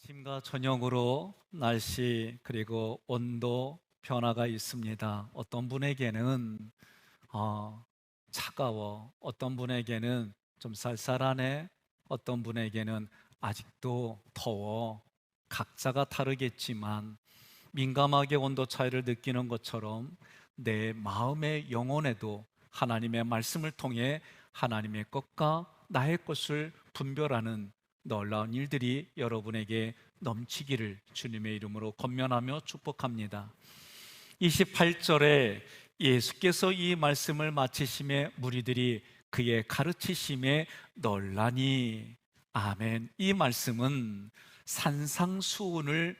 아침과 저녁으로 날씨 그리고 온도 변화가 있습니다. 어떤 분에게는 차가워, 어떤 분에게는 좀 쌀쌀하네, 어떤 분에게는 아직도 더워. 각자가 다르겠지만 민감하게 온도 차이를 느끼는 것처럼 내 마음의 영혼에도 하나님의 말씀을 통해 하나님의 것과 나의 것을 분별하는 놀라운 일들이 여러분에게 넘치기를 주님의 이름으로 권면하며 축복합니다. 28절에 예수께서 이 말씀을 마치심에 무리들이 그의 가르치심에 놀라니. 아멘. 이 말씀은 산상수훈을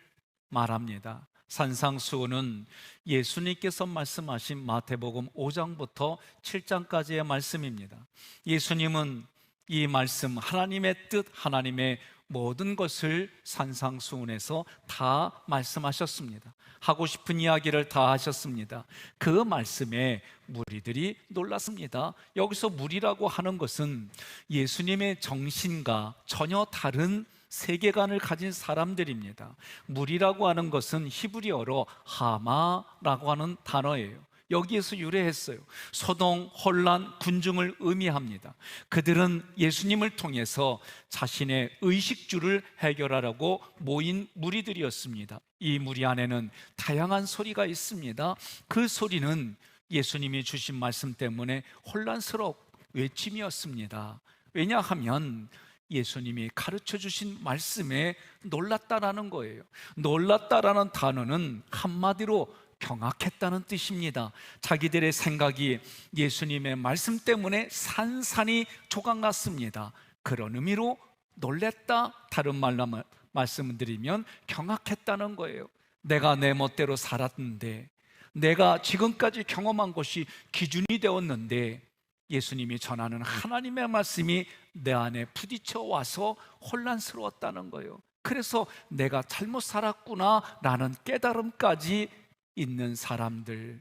말합니다. 산상수훈은 예수님께서 말씀하신 마태복음 5장부터 7장까지의 말씀입니다. 예수님은 이 말씀, 하나님의 뜻, 하나님의 모든 것을 산상수훈에서 다 말씀하셨습니다. 하고 싶은 이야기를 다 하셨습니다. 그 말씀에 무리들이 놀랐습니다. 여기서 무리라고 하는 것은 예수님의 정신과 전혀 다른 세계관을 가진 사람들입니다. 무리라고 하는 것은 히브리어로 하마라고 하는 단어예요. 여기에서 유래했어요. 소동, 혼란, 군중을 의미합니다. 그들은 예수님을 통해서 자신의 의식주를 해결하려고 모인 무리들이었습니다. 이 무리 안에는 다양한 소리가 있습니다. 그 소리는 예수님이 주신 말씀 때문에 혼란스러운 외침이었습니다. 왜냐하면 예수님이 가르쳐 주신 말씀에 놀랐다라는 거예요. 놀랐다라는 단어는 한마디로 경악했다는 뜻입니다. 자기들의 생각이 예수님의 말씀 때문에 산산이 조각났습니다. 그런 의미로 놀랬다, 다른 말로 말씀을 드리면 경악했다는 거예요. 내가 내 멋대로 살았는데, 내가 지금까지 경험한 것이 기준이 되었는데, 예수님이 전하는 하나님의 말씀이 내 안에 부딪혀 와서 혼란스러웠다는 거예요. 그래서 내가 잘못 살았구나 라는 깨달음까지 있는 사람들,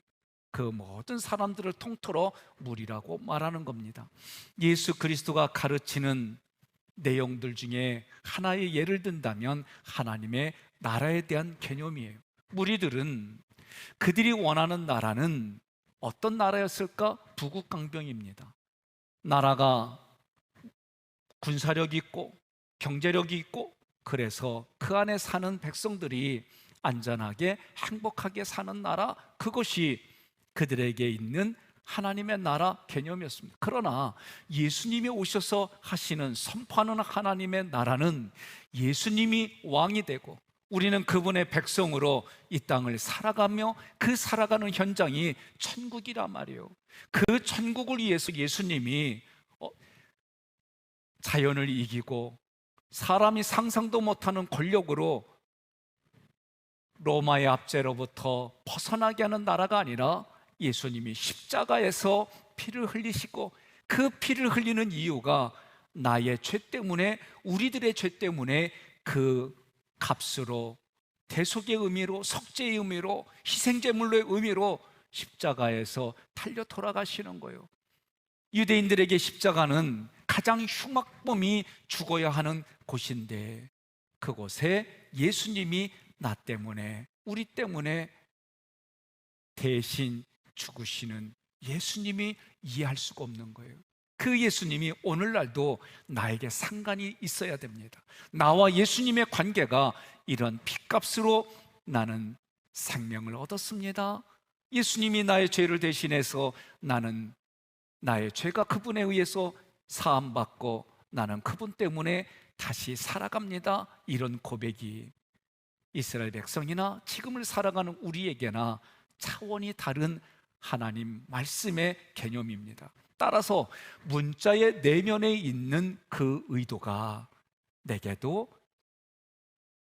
그 모든 사람들을 통틀어 무리라고 말하는 겁니다. 예수 그리스도가 가르치는 내용들 중에 하나의 예를 든다면 하나님의 나라에 대한 개념이에요. 무리들은 그들이 원하는 나라는 어떤 나라였을까? 부국강병입니다. 나라가 군사력이 있고 경제력이 있고, 그래서 그 안에 사는 백성들이 안전하게 행복하게 사는 나라, 그것이 그들에게 있는 하나님의 나라 개념이었습니다. 그러나 예수님이 오셔서 하시는, 선포하는 하나님의 나라는 예수님이 왕이 되고 우리는 그분의 백성으로 이 땅을 살아가며 그 살아가는 현장이 천국이란 말이에요. 그 천국을 위해서 예수님이 자연을 이기고 사람이 상상도 못하는 권력으로 로마의 압제로부터 벗어나게 하는 나라가 아니라 예수님이 십자가에서 피를 흘리시고, 그 피를 흘리는 이유가 나의 죄 때문에, 우리들의 죄 때문에 그 값으로, 대속의 의미로, 속죄의 의미로, 희생제물로의 의미로 십자가에서 달려 돌아가시는 거예요. 유대인들에게 십자가는 가장 흉악범이 죽어야 하는 곳인데, 그곳에 예수님이 나 때문에, 우리 때문에 대신 죽으시는 예수님이 이해할 수가 없는 거예요. 그 예수님이 오늘날도 나에게 상관이 있어야 됩니다. 나와 예수님의 관계가 이런 핏값으로 나는 생명을 얻었습니다. 예수님이 나의 죄를 대신해서 나는 나의 죄가 그분에 의해서 사함받고 나는 그분 때문에 다시 살아갑니다. 이런 고백이 이스라엘 백성이나 지금을 살아가는 우리에게나 차원이 다른 하나님 말씀의 개념입니다. 따라서 문자의 내면에 있는 그 의도가 내게도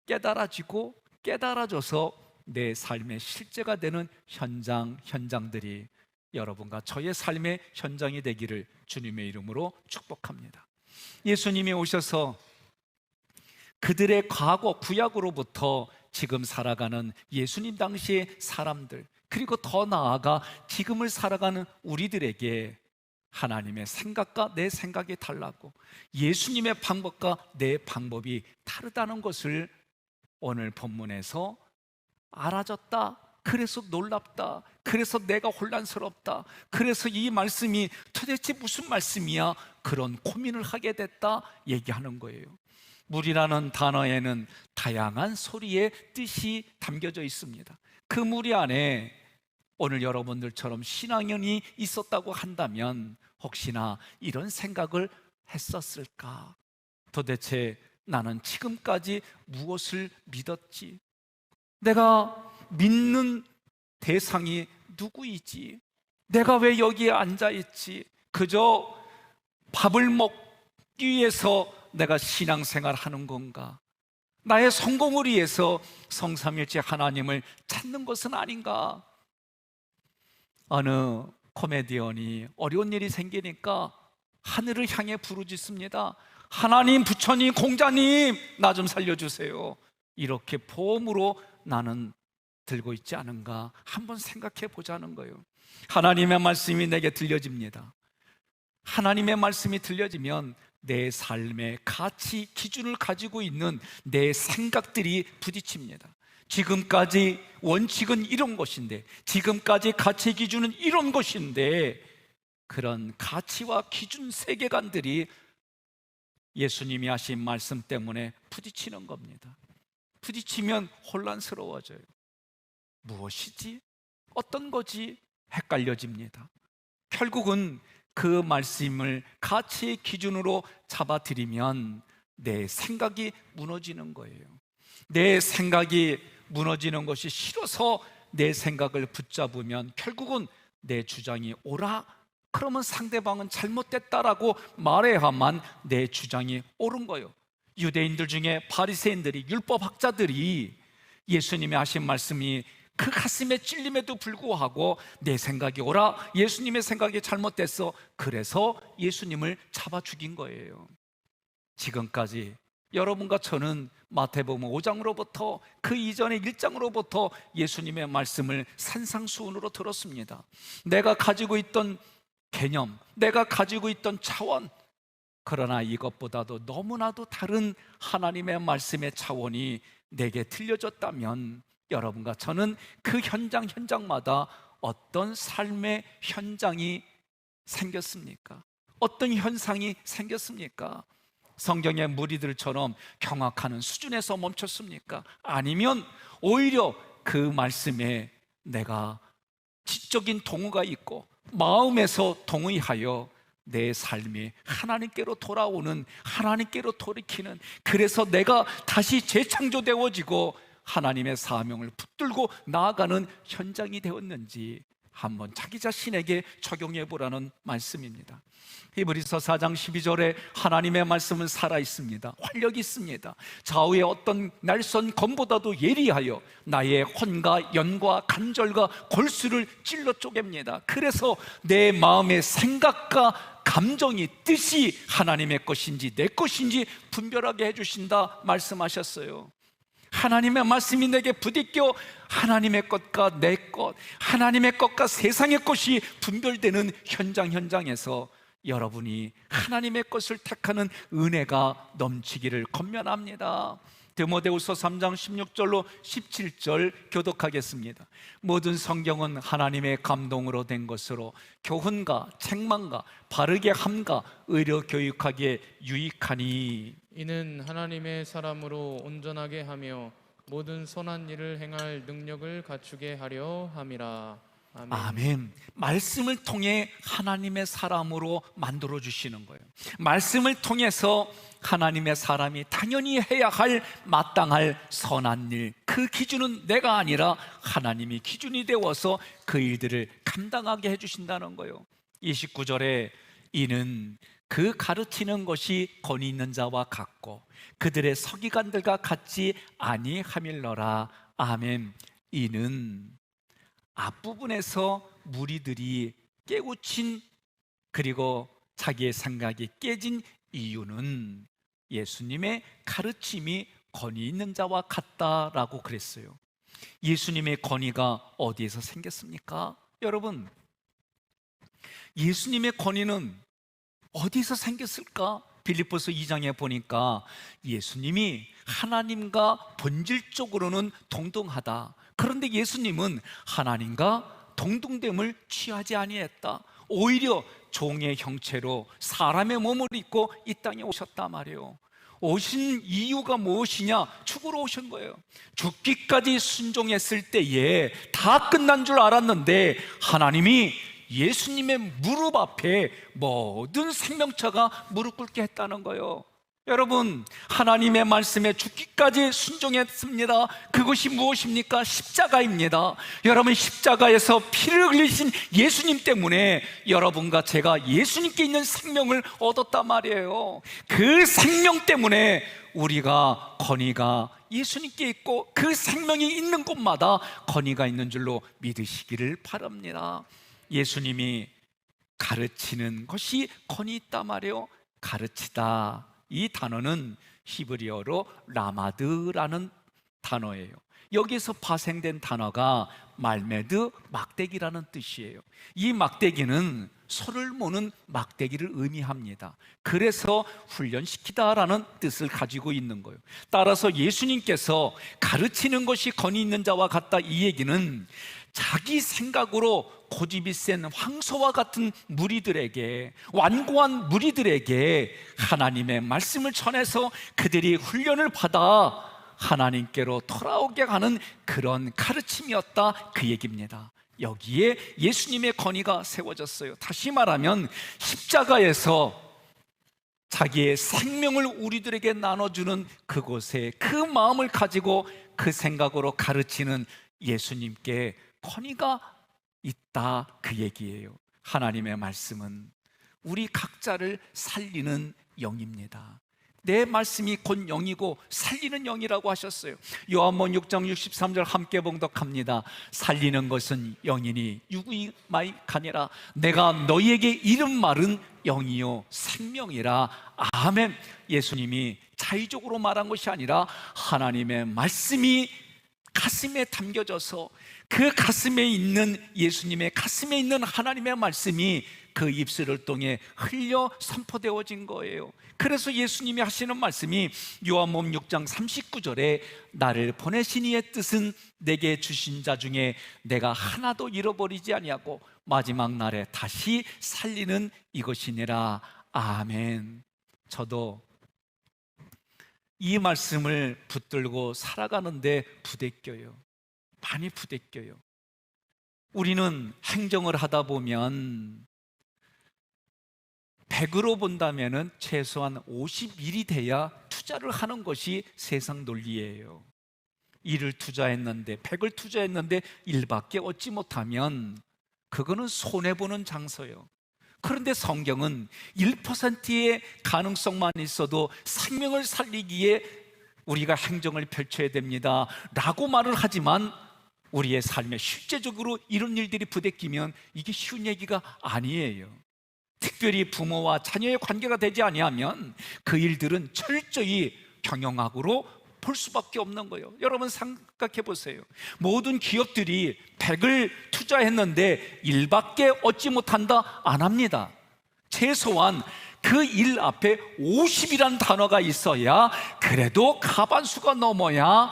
깨달아지고 깨달아져서 내 삶의 실제가 되는 현장들이 여러분과 저의 삶의 현장이 되기를 주님의 이름으로 축복합니다. 예수님이 오셔서 그들의 과거 구약으로부터 지금 살아가는 예수님 당시의 사람들, 그리고 더 나아가 지금을 살아가는 우리들에게 하나님의 생각과 내 생각이 달랐고 예수님의 방법과 내 방법이 다르다는 것을 오늘 본문에서 알아졌다, 그래서 놀랍다, 그래서 내가 혼란스럽다, 그래서 이 말씀이 도대체 무슨 말씀이야, 그런 고민을 하게 됐다 얘기하는 거예요. 물이라는 단어에는 다양한 소리의 뜻이 담겨져 있습니다. 그 무리 안에 오늘 여러분들처럼 신앙연이 있었다고 한다면 혹시나 이런 생각을 했었을까? 도대체 나는 지금까지 무엇을 믿었지? 내가 믿는 대상이 누구이지? 내가 왜 여기에 앉아있지? 그저 밥을 먹기 위해서 내가 신앙생활 하는 건가? 나의 성공을 위해서 성삼일체 하나님을 찾는 것은 아닌가? 어느 코미디언이 어려운 일이 생기니까 하늘을 향해 부르짖습니다. 하나님, 부처님, 공자님, 나 좀 살려주세요. 이렇게 보험으로 나는 들고 있지 않은가 한번 생각해 보자는 거예요. 하나님의 말씀이 내게 들려집니다. 하나님의 말씀이 들려지면 내 삶의 가치 기준을 가지고 있는 내 생각들이 부딪힙니다. 지금까지 원칙은 이런 것인데, 지금까지 가치 기준은 이런 것인데, 그런 가치와 기준 세계관들이 예수님이 하신 말씀 때문에 부딪히는 겁니다. 부딪히면 혼란스러워져요. 무엇이지? 어떤 거지? 헷갈려집니다. 결국은 그 말씀을 가치의 기준으로 잡아들이면 내 생각이 무너지는 거예요. 내 생각이 무너지는 것이 싫어서 내 생각을 붙잡으면 결국은 내 주장이 옳아? 그러면 상대방은 잘못됐다라고 말해야만 내 주장이 옳은 거예요. 유대인들 중에 바리새인들이, 율법학자들이 예수님이 하신 말씀이 그 가슴에 찔림에도 불구하고 내 생각이 옳아, 예수님의 생각이 잘못됐어, 그래서 예수님을 잡아 죽인 거예요. 지금까지 여러분과 저는 마태복음 5장으로부터 그 이전의 1장으로부터 예수님의 말씀을 산상수훈으로 들었습니다. 내가 가지고 있던 개념, 내가 가지고 있던 차원, 그러나 이것보다도 너무나도 다른 하나님의 말씀의 차원이 내게 들려졌다면 여러분과 저는 그 현장마다 어떤 삶의 현장이 생겼습니까? 어떤 현상이 생겼습니까? 성경의 무리들처럼 경악하는 수준에서 멈췄습니까? 아니면 오히려 그 말씀에 내가 지적인 동의가 있고 마음에서 동의하여 내 삶이 하나님께로 돌아오는, 하나님께로 돌이키는, 그래서 내가 다시 재창조되어지고 하나님의 사명을 붙들고 나아가는 현장이 되었는지 한번 자기 자신에게 적용해 보라는 말씀입니다. 히브리서 4장 12절에 하나님의 말씀은 살아있습니다. 활력이 있습니다. 좌우의 어떤 날선 검보다도 예리하여 나의 혼과 연과 간절과 골수를 찔러 쪼갭니다. 그래서 내 마음의 생각과 감정이, 뜻이 하나님의 것인지 내 것인지 분별하게 해주신다 말씀하셨어요. 하나님의 말씀이 내게 부딪혀 하나님의 것과 내 것, 하나님의 것과 세상의 것이 분별되는 현장에서 여러분이 하나님의 것을 택하는 은혜가 넘치기를 권면합니다. 디모데후서 3장 16절로 17절 교독하겠습니다. 모든 성경은 하나님의 감동으로 된 것으로 교훈과 책망과 바르게 함과 의로 교육하기에 유익하니, 이는 하나님의 사람으로 온전하게 하며 모든 선한 일을 행할 능력을 갖추게 하려 함이라. 아멘. 아멘. 말씀을 통해 하나님의 사람으로 만들어 주시는 거예요. 말씀을 통해서 하나님의 사람이 당연히 해야 할, 마땅할 선한 일, 그 기준은 내가 아니라 하나님이 기준이 되어서 그 일들을 감당하게 해주신다는 거예요. 29절에 이는 그 가르치는 것이 권위 있는 자와 같고 그들의 서기관들과 같지 아니함일러라. 아멘. 이는 앞부분에서 무리들이 깨우친, 그리고 자기의 생각이 깨진 이유는 예수님의 가르침이 권위 있는 자와 같다라고 그랬어요. 예수님의 권위가 어디에서 생겼습니까? 여러분, 예수님의 권위는 어디서 생겼을까? 빌립보서 2장에 보니까 예수님이 하나님과 본질적으로는 동등하다. 그런데 예수님은 하나님과 동등됨을 취하지 아니했다. 오히려 종의 형체로 사람의 몸을 입고 이 땅에 오셨단 말이에요. 오신 이유가 무엇이냐? 죽으러 오신 거예요. 죽기까지 순종했을 때에 다 끝난 줄 알았는데 하나님이 예수님의 무릎 앞에 모든 생명체가 무릎 꿇게 했다는 거예요. 여러분, 하나님의 말씀에 죽기까지 순종했습니다. 그것이 무엇입니까? 십자가입니다. 여러분, 십자가에서 피를 흘리신 예수님 때문에 여러분과 제가 예수님께 있는 생명을 얻었단 말이에요. 그 생명 때문에 우리가 권위가 예수님께 있고 그 생명이 있는 곳마다 권위가 있는 줄로 믿으시기를 바랍니다. 예수님이 가르치는 것이 권위 있단 말이에요. 가르치다, 이 단어는 히브리어로 라마드라는 단어예요. 여기서 파생된 단어가 말메드, 막대기라는 뜻이에요. 이 막대기는 소를 모는 막대기를 의미합니다. 그래서 훈련시키다라는 뜻을 가지고 있는 거예요. 따라서 예수님께서 가르치는 것이 권위 있는 자와 같다, 이 얘기는 자기 생각으로 고집이 센 황소와 같은 무리들에게, 완고한 무리들에게 하나님의 말씀을 전해서 그들이 훈련을 받아 하나님께로 돌아오게 하는 그런 가르침이었다, 그 얘기입니다. 여기에 예수님의 권위가 세워졌어요. 다시 말하면 십자가에서 자기의 생명을 우리들에게 나눠주는 그곳에 그 마음을 가지고 그 생각으로 가르치는 예수님께 권위가 있다, 그 얘기예요. 하나님의 말씀은 우리 각자를 살리는 영입니다. 내 말씀이 곧 영이고 살리는 영이라고 하셨어요. 요한복음 6장 63절 함께 봉독합니다. 살리는 것은 영이니 육이 마이카니라. 내가 너희에게 이른 말은 영이요 생명이라. 아멘. 예수님이 자의적으로 말한 것이 아니라 하나님의 말씀이 가슴에 담겨져서 그 가슴에 있는 예수님의 가슴에 있는 하나님의 말씀이 그 입술을 통해 흘려 선포되어진 거예요. 그래서 예수님이 하시는 말씀이 요한복음 6장 39절에 나를 보내신 이의 뜻은 내게 주신 자 중에 내가 하나도 잃어버리지 아니하고 마지막 날에 다시 살리는 이것이니라. 아멘. 저도 이 말씀을 붙들고 살아가는데 부대껴요. 많이 부대껴요. 우리는 행정을 하다 보면 100으로 본다면 최소한 51이 돼야 투자를 하는 것이 세상 논리예요. 1을 투자했는데 100을 투자했는데 1밖에 얻지 못하면 그거는 손해보는 장소예요. 그런데 성경은 1%의 가능성만 있어도 생명을 살리기에 우리가 행정을 펼쳐야 됩니다 라고 말을 하지만 우리의 삶에 실제적으로 이런 일들이 부대끼면 이게 쉬운 얘기가 아니에요. 특별히 부모와 자녀의 관계가 되지 아니하면 그 일들은 철저히 경영학으로 볼 수밖에 없는 거예요. 여러분 생각해 보세요. 모든 기업들이 100을 투자했는데 1밖에 얻지 못한다? 안 합니다. 최소한 그 일 앞에 50이라는 단어가 있어야 그래도 가반수가 넘어야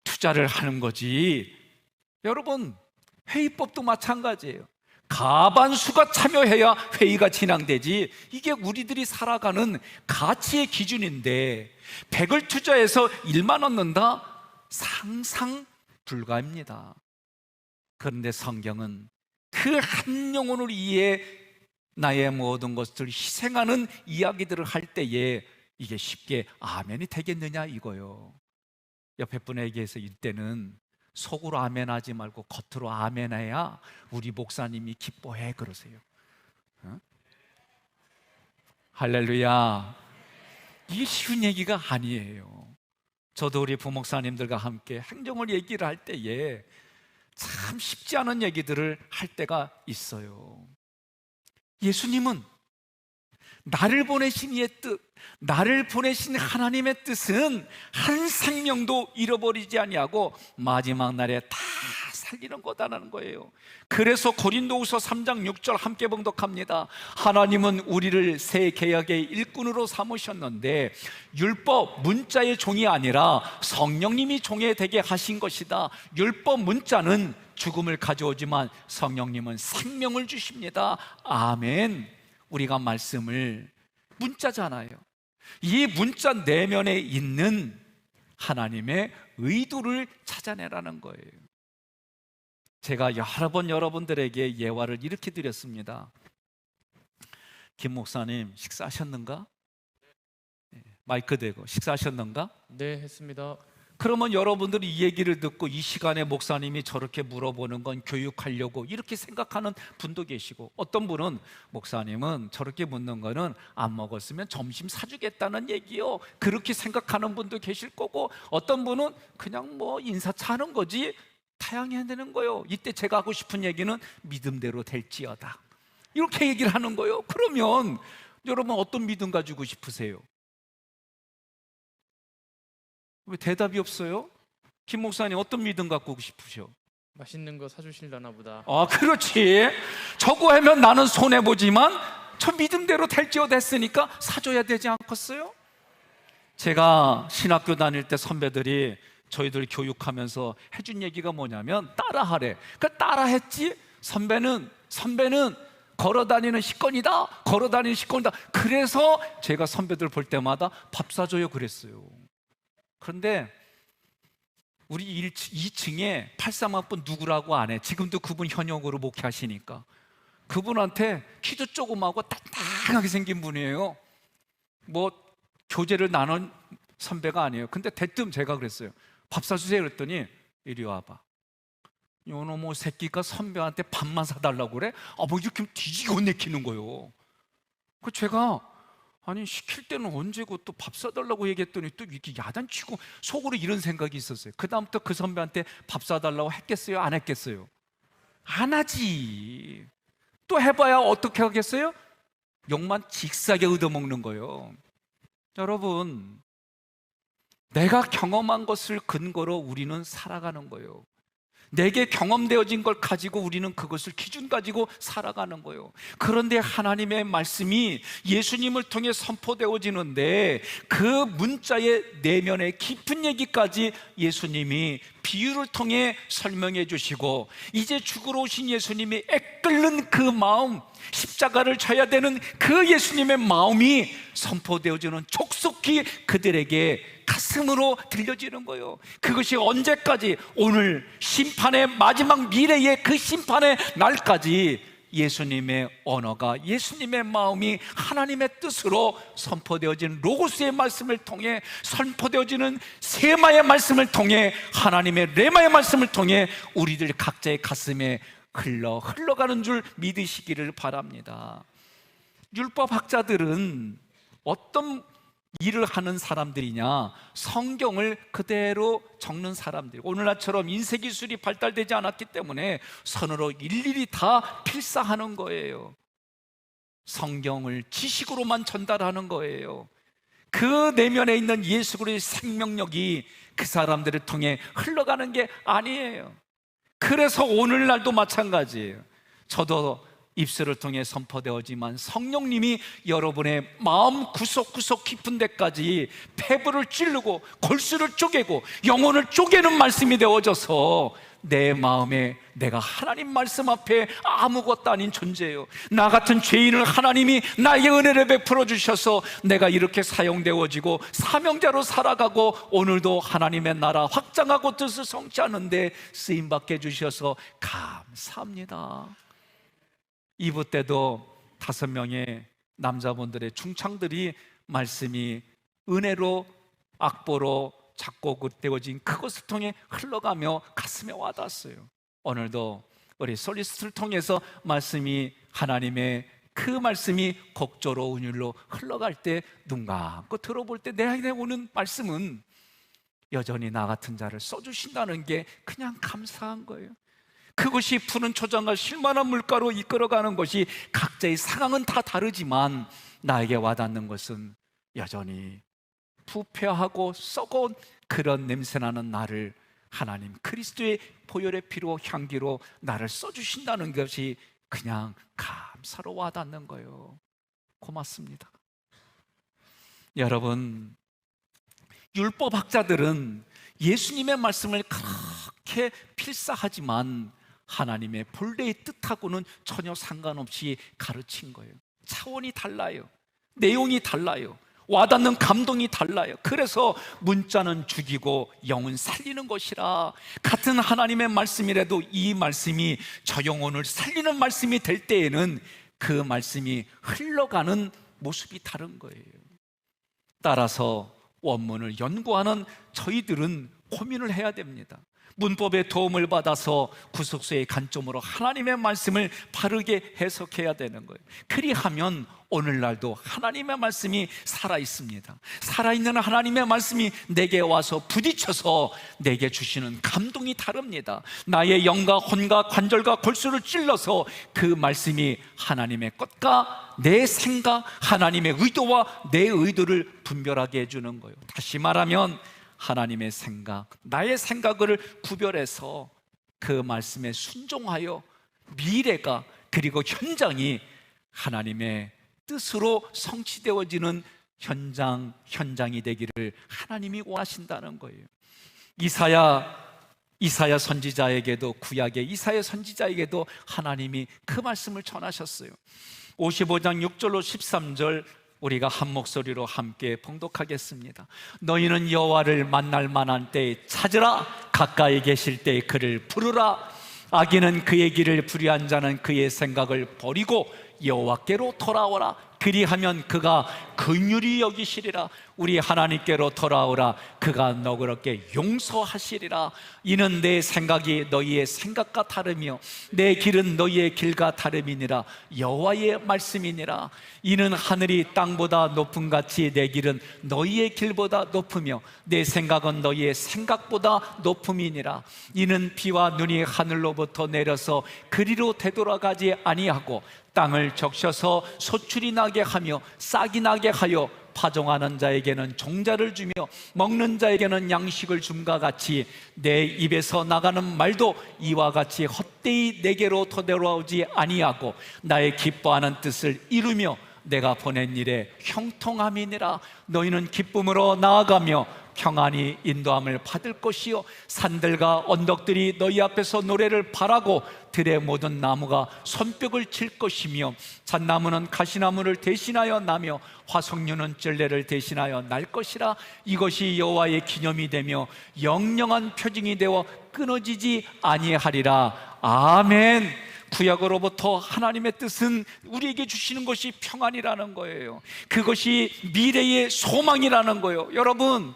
투자를 하는 거지. 여러분, 회의법도 마찬가지예요. 가반수가 참여해야 회의가 진행되지. 이게 우리들이 살아가는 가치의 기준인데 100을 투자해서 1만 얻는다? 상상 불가입니다. 그런데 성경은 그 한 영혼을 위해 나의 모든 것을 희생하는 이야기들을 할 때에 이게 쉽게 아멘이 되겠느냐 이거요. 옆에 분에게서 이때는 속으로 아멘하지 말고 겉으로 아멘해야 우리 목사님이 기뻐해 그러세요. 할렐루야. 이게 쉬운 얘기가 아니에요. 저도 우리 부목사님들과 함께 행정을 얘기를 할 때에 참 쉽지 않은 얘기들을 할 때가 있어요. 예수님은 나를 보내신 이의 뜻, 나를 보내신 하나님의 뜻은 한 생명도 잃어버리지 아니하고 마지막 날에 다 살리는 거다라는 거예요. 그래서 고린도후서 3장 6절 함께 봉독합니다. 하나님은 우리를 새 계약의 일꾼으로 삼으셨는데 율법 문자의 종이 아니라 성령님이 종이 되게 하신 것이다. 율법 문자는 죽음을 가져오지만 성령님은 생명을 주십니다. 아멘. 우리가 말씀을 문자잖아요. 이 문자 내면에 있는 하나님의 의도를 찾아내라는 거예요. 제가 여러 번 여러분들에게 예화를 이렇게 드렸습니다. 김 목사님 식사하셨는가? 마이크 대고 식사하셨는가? 네, 했습니다. 그러면 여러분들이 이 얘기를 듣고 이 시간에 목사님이 저렇게 물어보는 건 교육하려고 이렇게 생각하는 분도 계시고, 어떤 분은 목사님은 저렇게 묻는 거는 안 먹었으면 점심 사주겠다는 얘기요, 그렇게 생각하는 분도 계실 거고, 어떤 분은 그냥 뭐 인사차 하는 거지 타양해야 되는 거예요. 이때 제가 하고 싶은 얘기는 믿음대로 될지어다, 이렇게 얘기를 하는 거예요. 그러면 여러분 어떤 믿음 가지고 싶으세요? 왜 대답이 없어요? 김 목사님 어떤 믿음 갖고 싶으셔? 맛있는 거 사주실라나 보다. 그렇지. 저거 하면 나는 손해보지만 저 믿음대로 될지어다 했으니까 사줘야 되지 않겠어요? 제가 신학교 다닐 때 선배들이 저희들 교육하면서 해준 얘기가 뭐냐면 따라하래. 그러니까 따라했지. 선배는 걸어다니는 식권이다. 걸어다니는 식권이다. 그래서 제가 선배들 볼 때마다 밥 사줘요 그랬어요. 그런데 우리 2층에 83학번 누구라고 안 해. 지금도 그분 현역으로 목회하시니까. 그분한테 키도 조그마하고 단단하게 생긴 분이에요. 뭐 교제를 나눈 선배가 아니에요. 근데 대뜸 제가 그랬어요. 밥 사주세요 그랬더니 이리 와봐. 요놈의 새끼가 선배한테 밥만 사달라고 그래? 뭐 이렇게 뒤지고 내키는 거예요. 그 제가 아니 시킬 때는 언제고 또 밥 사달라고 얘기했더니 또 이렇게 야단치고, 속으로 이런 생각이 있었어요. 그 다음부터 그 선배한테 밥 사달라고 했겠어요? 안 했겠어요? 안 하지. 또 해봐야 어떻게 하겠어요? 욕만 직사게 얻어먹는 거예요. 여러분, 내가 경험한 것을 근거로 우리는 살아가는 거예요. 내게 경험되어진 걸 가지고 우리는 그것을 기준 가지고 살아가는 거예요. 그런데 하나님의 말씀이 예수님을 통해 선포되어지는데 그 문자의 내면의 깊은 얘기까지 예수님이 비유를 통해 설명해 주시고, 이제 죽으러 오신 예수님이 애끓는 그 마음, 십자가를 져야 되는 그 예수님의 마음이 선포되어지는 촉속히 그들에게 가슴으로 들려지는 거예요. 그것이 언제까지? 오늘 심판의 마지막 미래의 그 심판의 날까지 예수님의 언어가, 예수님의 마음이 하나님의 뜻으로 선포되어지는 로고스의 말씀을 통해, 선포되어지는 세마의 말씀을 통해, 하나님의 레마의 말씀을 통해 우리들 각자의 가슴에 흘러가는 줄 믿으시기를 바랍니다. 율법학자들은 어떤 일을 하는 사람들이냐? 성경을 그대로 적는 사람들. 오늘날처럼 인쇄기술이 발달되지 않았기 때문에 손으로 일일이 다 필사하는 거예요. 성경을 지식으로만 전달하는 거예요. 그 내면에 있는 예수 그리스도의 생명력이 그 사람들을 통해 흘러가는 게 아니에요. 그래서 오늘날도 마찬가지예요. 저도 입술을 통해 선포되어지만 성령님이 여러분의 마음 구석구석 깊은 데까지 폐부를 찌르고 골수를 쪼개고 영혼을 쪼개는 말씀이 되어져서 내 마음에 내가 하나님 말씀 앞에 아무것도 아닌 존재예요. 나 같은 죄인을 하나님이 나에게 은혜를 베풀어 주셔서 내가 이렇게 사용되어지고 사명자로 살아가고 오늘도 하나님의 나라 확장하고 뜻을 성취하는데 쓰임받게 해주셔서 감사합니다. 2부 때도 5명의 남자분들의 중창들이 말씀이 은혜로 악보로 작곡되어진 그것을 통해 흘러가며 가슴에 와닿았어요. 오늘도 우리 솔리스트를 통해서 말씀이, 하나님의 그 말씀이 곡조로 운율로 흘러갈 때 눈 감고 들어볼 때 내 안에 오는 말씀은 여전히 나 같은 자를 써주신다는 게 그냥 감사한 거예요. 그것이 푸는 초장과 실만한 물가로 이끌어가는 것이, 각자의 상황은 다 다르지만 나에게 와닿는 것은 여전히 부패하고 썩은 그런 냄새나는 나를 하나님 그리스도의 보혈의 피로 향기로 나를 써주신다는 것이 그냥 감사로 와닿는 거예요. 고맙습니다. 여러분, 율법학자들은 예수님의 말씀을 그렇게 필사하지만 하나님의 본래의 뜻하고는 전혀 상관없이 가르친 거예요. 차원이 달라요. 내용이 달라요. 와닿는 감동이 달라요. 그래서 문자는 죽이고 영은 살리는 것이라. 같은 하나님의 말씀이라도 이 말씀이 저 영혼을 살리는 말씀이 될 때에는 그 말씀이 흘러가는 모습이 다른 거예요. 따라서 원문을 연구하는 저희들은 고민을 해야 됩니다. 문법의 도움을 받아서 구속서의 관점으로 하나님의 말씀을 바르게 해석해야 되는 거예요. 그리하면 오늘날도 하나님의 말씀이 살아있습니다. 살아있는 하나님의 말씀이 내게 와서 부딪혀서 내게 주시는 감동이 다릅니다. 나의 영과 혼과 관절과 골수를 찔러서 그 말씀이 하나님의 것과 내 생각, 하나님의 의도와 내 의도를 분별하게 해주는 거예요. 다시 말하면 하나님의 생각, 나의 생각을 구별해서 그 말씀에 순종하여 미래가 그리고 현장이 하나님의 뜻으로 성취되어지는 현장이 되기를 하나님이 원하신다는 거예요. 이사야 선지자에게도, 구약의 이사야 선지자에게도 하나님이 그 말씀을 전하셨어요. 55장 6절로 13절 우리가 한 목소리로 함께 봉독하겠습니다. 너희는 여호와를 만날 만한 때에 찾으라. 가까이 계실 때에 그를 부르라. 악인은 그의 길을 불의한 자는 그의 생각을 버리고 여호와께로 돌아오라. 그리하면 그가 긍휼히 여기시리라. 우리 하나님께로 돌아오라. 그가 너그럽게 용서하시리라. 이는 내 생각이 너희의 생각과 다르며 내 길은 너희의 길과 다름이니라. 여호와의 말씀이니라. 이는 하늘이 땅보다 높음 같이 내 길은 너희의 길보다 높으며 내 생각은 너희의 생각보다 높음이니라. 이는 비와 눈이 하늘로부터 내려서 그리로 되돌아가지 아니하고 땅을 적셔서 소출이 나게 하며 싹이 나게 하여 파종하는 자에게는 종자를 주며 먹는 자에게는 양식을 줌과 같이 내 입에서 나가는 말도 이와 같이 헛되이 내게로 되돌아오지 아니하고 나의 기뻐하는 뜻을 이루며 내가 보낸 일에 형통함이니라. 너희는 기쁨으로 나아가며 평안히 인도함을 받을 것이요 산들과 언덕들이 너희 앞에서 노래를 바라고 들의 모든 나무가 손뼉을 칠 것이며 잣나무는 가시나무를 대신하여 나며 화석류는 쩔레를 대신하여 날 것이라. 이것이 여호와의 기념이 되며 영영한 표징이 되어 끊어지지 아니하리라. 아멘. 구약으로부터 하나님의 뜻은 우리에게 주시는 것이 평안이라는 거예요. 그것이 미래의 소망이라는 거예요. 여러분,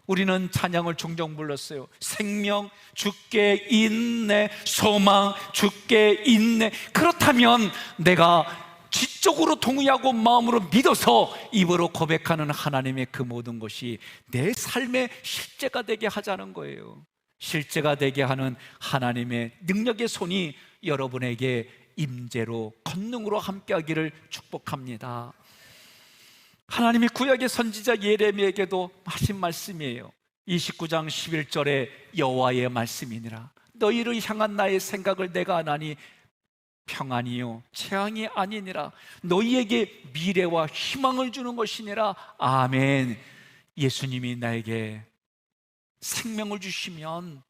우리는 찬양을 종종 불렀어요. 생명 주께 있네, 소망 주께 있네. 그렇다면 내가 지적으로 동의하고 마음으로 믿어서 입으로 고백하는 하나님의 그 모든 것이 내 삶의 실제가 되게 하자는 거예요. 실제가 되게 하는 하나님의 능력의 손이 여러분에게 임재로 권능으로 함께하기를 축복합니다. 하나님이 구약의 선지자 예레미야에게도 하신 말씀이에요. 29장 11절에 여호와의 말씀이니라. 너희를 향한 나의 생각을 내가 아나니 평안이요 재앙이 아니니라. 너희에게 미래와 희망을 주는 것이니라. 아멘. 예수님이 나에게 생명을 주시면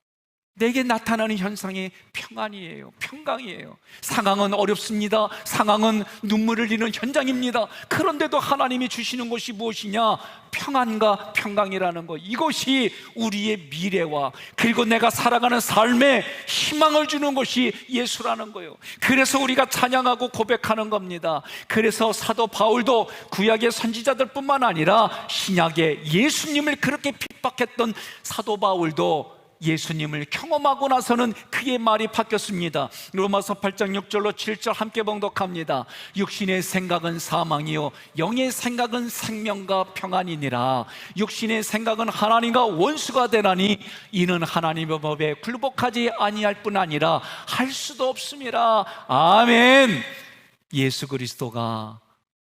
내게 나타나는 현상이 평안이에요. 평강이에요. 상황은 어렵습니다. 상황은 눈물을 흘리는 현장입니다. 그런데도 하나님이 주시는 것이 무엇이냐? 평안과 평강이라는 것. 이것이 우리의 미래와 그리고 내가 살아가는 삶에 희망을 주는 것이 예수라는 거예요. 그래서 우리가 찬양하고 고백하는 겁니다. 그래서 사도 바울도 구약의 선지자들뿐만 아니라 신약의 예수님을 그렇게 핍박했던 사도 바울도 예수님을 경험하고 나서는 그의 말이 바뀌었습니다. 로마서 8장 6절로 7절 함께 봉독합니다. 육신의 생각은 사망이요 영의 생각은 생명과 평안이니라. 육신의 생각은 하나님과 원수가 되나니 이는 하나님의 법에 굴복하지 아니할 뿐 아니라 할 수도 없음이라. 아멘. 예수 그리스도가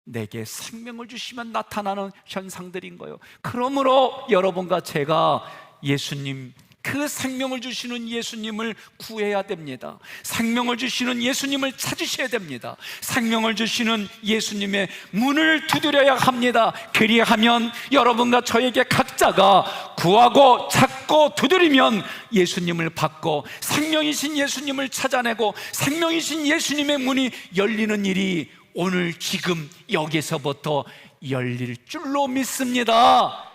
내게 생명을 주시면 나타나는 현상들인 거예요. 그러므로 여러분과 제가 예수님 그 생명을 주시는 예수님을 구해야 됩니다. 생명을 주시는 예수님을 찾으셔야 됩니다. 생명을 주시는 예수님의 문을 두드려야 합니다. 그리하면 여러분과 저에게 각자가 구하고 찾고 두드리면 예수님을 받고 생명이신 예수님을 찾아내고 생명이신 예수님의 문이 열리는 일이 오늘 지금 여기서부터 열릴 줄로 믿습니다.